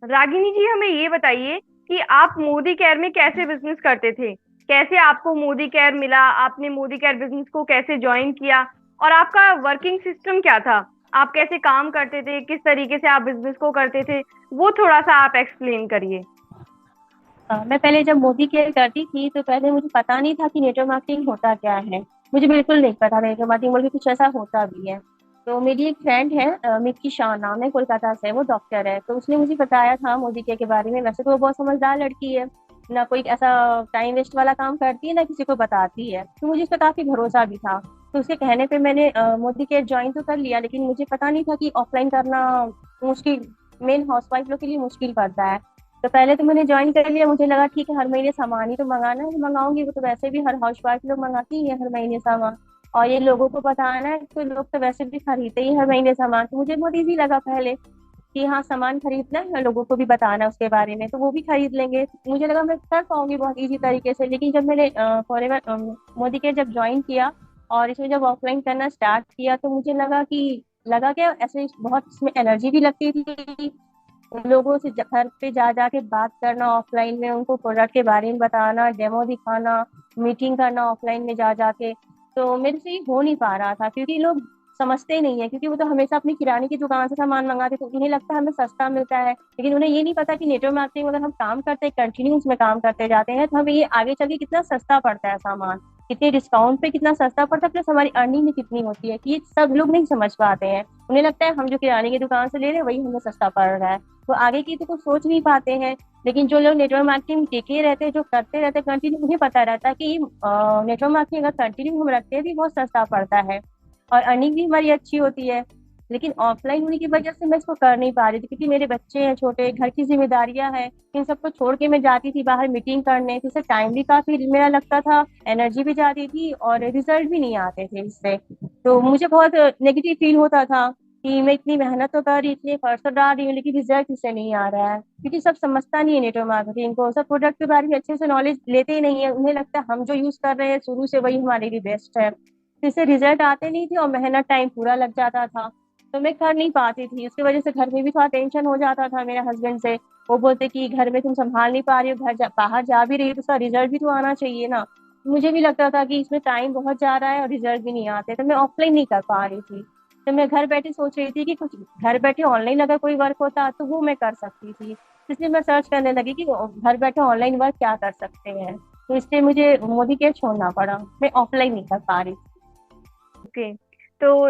रागिनी जी, हमें ये बताइए कि आप मोदी केयर में कैसे बिजनेस करते थे। कैसे आपको मोदी केयर मिला, आपने मोदी केयर बिजनेस को कैसे ज्वाइन किया, और आपका वर्किंग सिस्टम क्या था। आप कैसे काम करते थे, किस तरीके से आप बिजनेस को करते थे, वो थोड़ा सा आप एक्सप्लेन करिए। मैं पहले जब मोदी केयर करती थी तो पहले मुझे पता नहीं था कि नेटवर्क मार्केटिंग होता क्या है। मुझे बिल्कुल नहीं पता था नेटवर्क मार्केटिंग बोल के कुछ ऐसा होता भी है। तो मेरी एक फ्रेंड है, मिक्की शाह नाम है, कोलकाता से, वो डॉक्टर है, तो उसने मुझे बताया था मोदी केयर के बारे में। वैसे तो वो बहुत समझदार लड़की है, ना कोई ऐसा टाइम वेस्ट वाला काम करती है ना किसी को बताती है, तो मुझे उस पर काफी भरोसा भी था। तो उसके कहने पे मैंने मोदी केयर ज्वाइन तो कर लिया, लेकिन मुझे पता नहीं था कि ऑफलाइन करना मुश्किल, मेन हाउसवाइफ लोग के लिए मुश्किल पड़ता है। तो पहले तो मैंने ज्वाइन कर लिया, मुझे लगा ठीक है हर महीने सामान ही तो मंगाना है, मंगाऊंगी, वो तो वैसे भी हर हाउस वाइफ लोग मंगाती ही है हर महीने सामान। और ये लोगों को बताना है तो लोग तो वैसे भी खरीदते ही हर महीने सामान, तो मुझे बहुत इजी लगा पहले कि हाँ सामान खरीदना है, लोगों को भी बताना है उसके बारे में, तो वो भी खरीद लेंगे। मुझे लगा मैं कर पाऊंगी बहुत इजी तरीके से। लेकिन जब मैंने फॉरएवर मोदी के जब ज्वाइन किया और इसमें जब ऑफलाइन करना स्टार्ट किया, तो मुझे लगा क्या ऐसे बहुत इसमें एनर्जी भी लगती थी। लोगों से घर पे जा जाके बात करना ऑफलाइन में, उनको प्रोडक्ट के बारे में बताना, डेमो दिखाना, मीटिंग करना ऑफलाइन में जा जाके, तो मेरे से ये हो नहीं पा रहा था क्योंकि लोग समझते नहीं है। क्योंकि वो तो हमेशा अपनी किराने की दुकान से सामान मंगाते, तो उन्हें लगता है हमें सस्ता मिलता है, लेकिन उन्हें ये नहीं पता कि नेटवर्क मार्केटिंग अगर हम काम करते हैं, कंटिन्यू उसमें काम करते जाते हैं, तो हमें ये आगे चल के कितना सस्ता पड़ता है सामान, कितने डिस्काउंट पे कितना सस्ता पड़ता है, प्लस हमारी अर्निंग भी कितनी होती है, कि ये सब लोग नहीं समझ पाते हैं। उन्हें लगता है हम जो किराने की दुकान से ले रहे हैं वही हमें सस्ता पड़ रहा है, वो आगे की तो कुछ सोच नहीं पाते हैं। लेकिन जो लोग नेटवर्क मार्केटिंग टिके रहते हैं, जो करते रहते हैं कंटिन्यू, उन्हें पता रहता है कि नेटवर्क मार्केटिंग अगर कंटिन्यू हम रखते हैं भी बहुत सस्ता पड़ता है और अर्निंग भी हमारी अच्छी होती है। लेकिन ऑफलाइन होने की वजह से मैं इसको कर नहीं पा रही थी, क्योंकि मेरे बच्चे हैं छोटे, घर की जिम्मेदारियां हैं, इन सबको छोड़ के मैं जाती थी बाहर मीटिंग करने, तो इससे टाइम भी काफी मेरा लगता था, एनर्जी भी जाती थी और रिजल्ट भी नहीं आते थे इससे। तो मुझे बहुत नेगेटिव फील होता था कि मैं इतनी मेहनत तो कर रही, इतने एफर्ट्स तो डाल रही हूँ, लेकिन रिजल्ट इससे नहीं आ रहा है, क्योंकि सब समझता नहीं है नेटवर्क मार्केटिंग को, सब प्रोडक्ट के बारे में अच्छे से नॉलेज लेते ही नहीं है। उन्हें लगता है हम जो यूज कर रहे हैं शुरू से वही हमारे लिए बेस्ट है, तो इससे रिजल्ट आते नहीं थे और मेहनत टाइम पूरा लग जाता था। तो मैं कर नहीं पाती थी, उसकी वजह से घर में भी थोड़ा टेंशन हो जाता था मेरे हस्बैंड से। वो बोलते कि घर में तुम संभाल नहीं पा रही हो, बाहर जा भी रही हो तो उसका रिजल्ट भी तो आना चाहिए ना। मुझे भी लगता था कि इसमें टाइम बहुत जा रहा है और रिजल्ट भी नहीं आते, तो मैं ऑफलाइन नहीं कर पा रही थी। तो मैं घर बैठे सोच रही थी कि कुछ घर बैठे ऑनलाइन अगर कोई वर्क होता तो वो मैं कर सकती थी। इसलिए मैं सर्च करने लगी कि घर बैठे ऑनलाइन वर्क क्या कर सकते हैं, तो इसलिए मुझे मोदी केयर छोड़ना पड़ा, मैं ऑफलाइन नहीं कर पा रही। ओके। तो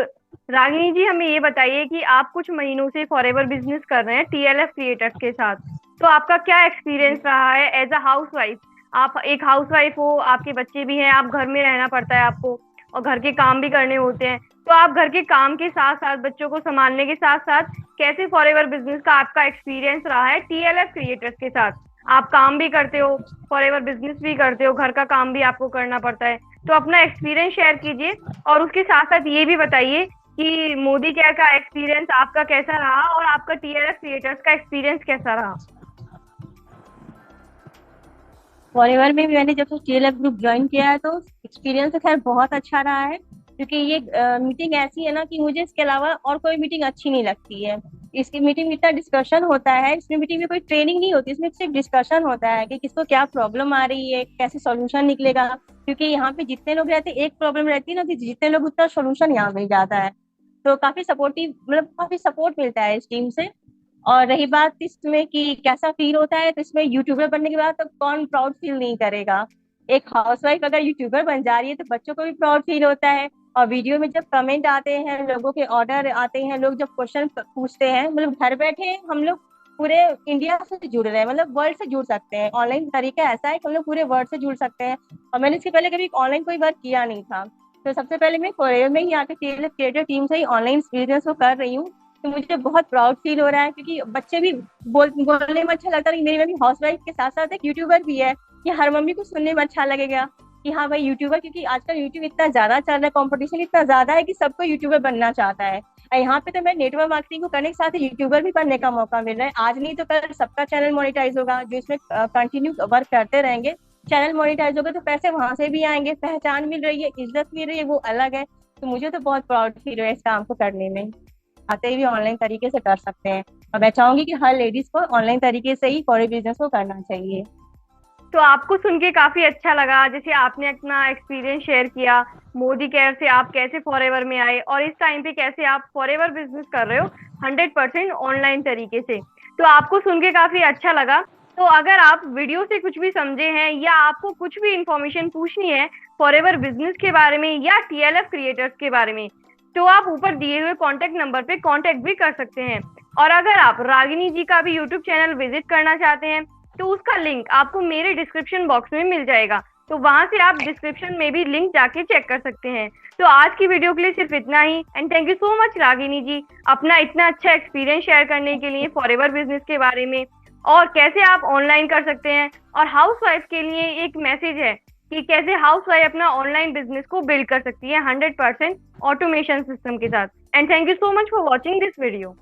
रागिनी जी, हमें ये बताइए कि आप कुछ महीनों से फॉरएवर बिजनेस कर रहे हैं टीएलएफ क्रिएटर्स के साथ। तो आपका क्या एक्सपीरियंस रहा है एज अ हाउस वाइफ। आप एक हाउस वाइफ हो, आपके बच्चे भी हैं, आप घर में रहना पड़ता है आपको, और घर के काम भी करने होते हैं। तो आप घर के काम के साथ साथ, बच्चों को संभालने के साथ साथ, कैसे फॉरएवर बिजनेस का आपका एक्सपीरियंस रहा है टीएलएफ क्रिएटर्स के साथ। आप काम भी करते हो, फॉरएवर बिजनेस भी करते हो, घर का काम भी आपको करना पड़ता है। तो अपना एक्सपीरियंस शेयर कीजिए, और उसके साथ साथ ये भी बताइए कि मोदी केयर का एक्सपीरियंस आपका कैसा रहा, और आपका टीएलएफ क्रिएटर्स का एक्सपीरियंस कैसा रहा। फॉरएवर में भी मैंने जब से टीएलएफ ग्रुप ज्वाइन किया है तो एक्सपीरियंस तो खैर बहुत अच्छा रहा है, क्योंकि ये मीटिंग ऐसी है ना कि मुझे इसके अलावा और कोई मीटिंग अच्छी नहीं लगती है। इसकी मीटिंग में इतना डिस्कशन होता है, इसमें मीटिंग में कोई ट्रेनिंग नहीं होती, इसमें सिर्फ डिस्कशन होता है कि किसको क्या प्रॉब्लम आ रही है, कैसे सॉल्यूशन निकलेगा। क्योंकि यहाँ पे जितने लोग रहते हैं एक प्रॉब्लम रहती है ना, कि जितने लोग उतना सोल्यूशन यहाँ मिल जाता है। तो काफी सपोर्टिव, मतलब काफी सपोर्ट मिलता है इस टीम से। और रही बात इसमें कि कैसा फील होता है, तो इसमें यूट्यूबर बनने के बाद तो कौन प्राउड फील नहीं करेगा। एक हाउसवाइफ अगर यूट्यूबर बन जा रही है तो बच्चों को भी प्राउड फील होता है। और वीडियो में जब कमेंट आते हैं, लोगों के ऑर्डर आते हैं, लोग जब क्वेश्चन पूछते हैं, मतलब घर बैठे हम लोग पूरे इंडिया से जुड़ रहे हैं, मतलब वर्ल्ड से जुड़ सकते हैं। ऑनलाइन तरीका ऐसा है कि हम लोग पूरे वर्ल्ड से जुड़ सकते हैं। और मैंने इसके पहले कभी ऑनलाइन कोई वर्क किया नहीं था, तो सबसे पहले मैं कोरियर में ही आके क्रिएटर टीम से ही ऑनलाइन एक्सपीरियंस को कर रही हूँ। तो मुझे बहुत प्राउड फील हो रहा है, क्योंकि बच्चे भी बोलने में अच्छा लगता है कि मेरी मम्मी हाउस वाइफ के साथ साथ एक यूट्यूबर भी है, कि हर मम्मी को सुनने में अच्छा लगेगा कि हाँ भाई यूट्यूबर, क्योंकि आजकल यूट्यूब इतना ज्यादा चल रहा है, कंपटीशन इतना ज्यादा है कि सबको यूट्यूबर बनना चाहता है। और यहाँ पे तो मैं नेटवर्क मार्केटिंग को करने के साथ यूट्यूबर भी बनने का मौका मिल रहा है। आज नहीं तो कल सबका चैनल मोनेटाइज होगा, जो इसमें कंटिन्यू वर्क करते रहेंगे, चैनल मोनेटाइज होगा तो पैसे वहां से भी आएंगे, पहचान मिल रही है, इज्जत मिल रही है, वो अलग है। तो मुझे तो बहुत प्राउड फील है इस काम को करने में। आते ही भी ऑनलाइन तरीके से कर सकते हैं। और मैं चाहूंगी कि हर लेडीज को ऑनलाइन तरीके से ही फॉरेन बिजनेस को करना चाहिए। तो आपको सुन के काफी अच्छा लगा, जैसे आपने अपना एक्सपीरियंस शेयर किया, मोदी केयर से आप कैसे फॉरएवर में आए और इस टाइम पे कैसे आप फॉरएवर बिजनेस कर रहे हो 100% ऑनलाइन तरीके से। तो आपको सुन के काफी अच्छा लगा। तो अगर आप वीडियो से कुछ भी समझे हैं या आपको कुछ भी इंफॉर्मेशन पूछनी है फॉरएवर बिजनेस के बारे में या टीएलएफ क्रिएटर्स के बारे में, तो आप ऊपर दिए हुए कॉन्टेक्ट नंबर पे कॉन्टेक्ट भी कर सकते हैं। और अगर आप रागिनी जी का भी यूट्यूब चैनल विजिट करना चाहते हैं तो उसका लिंक आपको मेरे डिस्क्रिप्शन बॉक्स में मिल जाएगा, तो वहां से आप डिस्क्रिप्शन में भी लिंक जाके चेक कर सकते हैं। तो आज की वीडियो के लिए सिर्फ इतना ही, and thank you so much Ragini ji अपना इतना अच्छा एक्सपीरियंस शेयर करने के लिए फॉरएवर बिजनेस के बारे में और कैसे आप ऑनलाइन कर सकते हैं। और हाउसवाइफ के लिए एक मैसेज है कि कैसे हाउसवाइफ अपना ऑनलाइन बिजनेस को बिल्ड कर सकती है 100% ऑटोमेशन सिस्टम के साथ। And thank you so much for watching this video.